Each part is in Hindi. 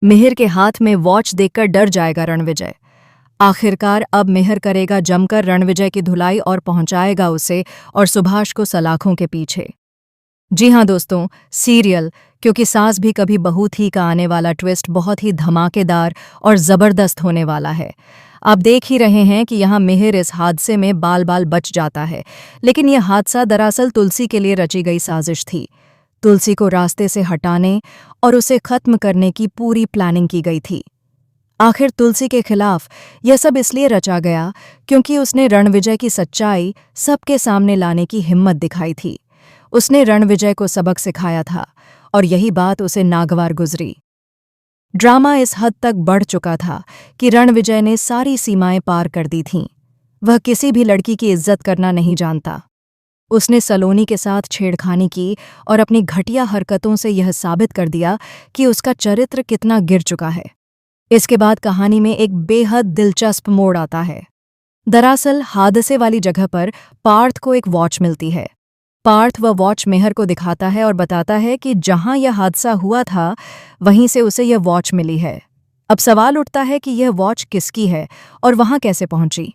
मिहिर के हाथ में वॉच देखकर डर जाएगा रणविजय। आखिरकार अब मिहिर करेगा जमकर रणविजय की धुलाई और पहुंचाएगा उसे और सुभाष को सलाखों के पीछे। जी हाँ दोस्तों, सीरियल क्योंकि सास भी कभी बहू थी का आने वाला ट्विस्ट बहुत ही धमाकेदार और ज़बरदस्त होने वाला है। आप देख ही रहे हैं कि यहाँ मिहिर इस हादसे में बाल बाल बच जाता है, लेकिन यह हादसा दरअसल तुलसी के लिए रची गई साजिश थी। तुलसी को रास्ते से हटाने और उसे खत्म करने की पूरी प्लानिंग की गई थी। आखिर तुलसी के खिलाफ यह सब इसलिए रचा गया क्योंकि उसने रणविजय की सच्चाई सबके सामने लाने की हिम्मत दिखाई थी। उसने रणविजय को सबक सिखाया था और यही बात उसे नागवार गुजरी। ड्रामा इस हद तक बढ़ चुका था कि रणविजय ने सारी सीमाएं पार कर दी थीं। वह किसी भी लड़की की इज्जत करना नहीं जानता। उसने सलोनी के साथ छेड़खानी की और अपनी घटिया हरकतों से यह साबित कर दिया कि उसका चरित्र कितना गिर चुका है। इसके बाद कहानी में एक बेहद दिलचस्प मोड़ आता है। दरअसल हादसे वाली जगह पर पार्थ को एक वॉच मिलती है। पार्थ वह वॉच मिहिर को दिखाता है और बताता है कि जहां यह हादसा हुआ था वहीं से उसे यह वॉच मिली है। अब सवाल उठता है कि यह वॉच किसकी है और वहां कैसे पहुंची।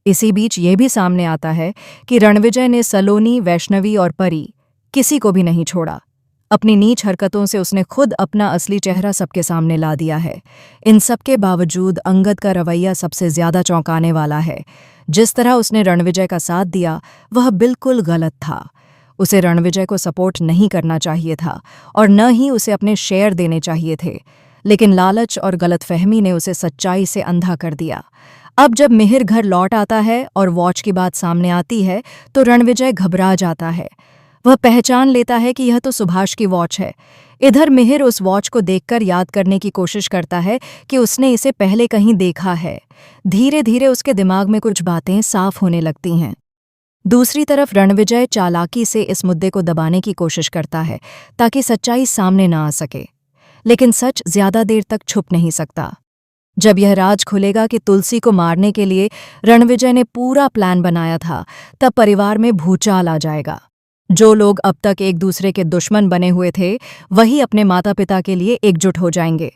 इसी बीच यह भी सामने आता है कि रणविजय ने सलोनी, वैष्णवी और परी किसी को भी नहीं छोड़ा। अपनी नीच हरकतों से उसने खुद अपना असली चेहरा सबके सामने ला दिया है। इन सबके बावजूद अंगद का रवैया सबसे ज्यादा चौंकाने वाला है। जिस तरह उसने रणविजय का साथ दिया वह बिल्कुल गलत था। उसे रणविजय को सपोर्ट नहीं करना चाहिए था और न ही उसे अपने शेयर देने चाहिए थे, लेकिन लालच और गलतफहमी ने उसे सच्चाई से अंधा कर दिया। अब जब मिहिर घर लौट आता है और वॉच की बात सामने आती है तो रणविजय घबरा जाता है। वह पहचान लेता है कि यह तो सुभाष की वॉच है। इधर मिहिर उस वॉच को देखकर याद करने की कोशिश करता है कि उसने इसे पहले कहीं देखा है। धीरे धीरे उसके दिमाग में कुछ बातें साफ होने लगती हैं। दूसरी तरफ रणविजय चालाकी से इस मुद्दे को दबाने की कोशिश करता है ताकि सच्चाई सामने ना आ सके, लेकिन सच ज्यादा देर तक छुप नहीं सकता। जब यह राज खुलेगा कि तुलसी को मारने के लिए रणविजय ने पूरा प्लान बनाया था, तब परिवार में भूचाल आ जाएगा। जो लोग अब तक एक दूसरे के दुश्मन बने हुए थे वही अपने माता पिता के लिए एकजुट हो जाएंगे।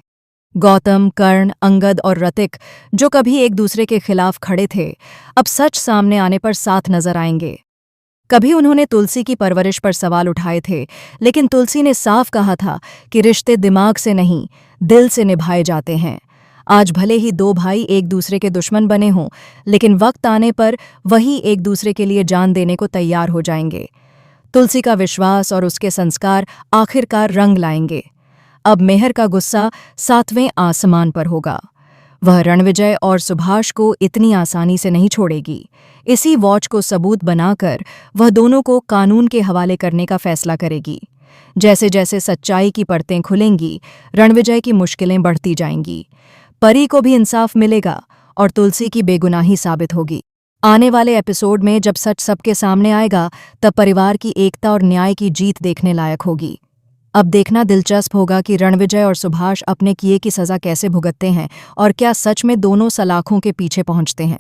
गौतम, कर्ण, अंगद और रतिक जो कभी एक दूसरे के खिलाफ खड़े थे अब सच सामने आने पर साथ नजर आएंगे। कभी उन्होंने तुलसी की परवरिश पर सवाल उठाए थे, लेकिन तुलसी ने साफ कहा था कि रिश्ते दिमाग से नहीं दिल से निभाए जाते हैं। आज भले ही दो भाई एक दूसरे के दुश्मन बने हों, लेकिन वक्त आने पर वही एक दूसरे के लिए जान देने को तैयार हो जाएंगे। तुलसी का विश्वास और उसके संस्कार आखिरकार रंग लाएंगे। अब मिहिर का गुस्सा 7वें आसमान पर होगा। वह रणविजय और सुभाष को इतनी आसानी से नहीं छोड़ेगी। इसी वॉच को सबूत बनाकर वह दोनों को कानून के हवाले करने का फैसला करेगी। जैसे जैसे सच्चाई की परतें खुलेंगी, रणविजय की मुश्किलें बढ़ती जाएंगी। परी को भी इंसाफ मिलेगा और तुलसी की बेगुनाही साबित होगी। आने वाले एपिसोड में जब सच सबके सामने आएगा तब परिवार की एकता और न्याय की जीत देखने लायक होगी। अब देखना दिलचस्प होगा कि रणविजय और सुभाष अपने किए की सज़ा कैसे भुगतते हैं और क्या सच में दोनों सलाखों के पीछे पहुंचते हैं।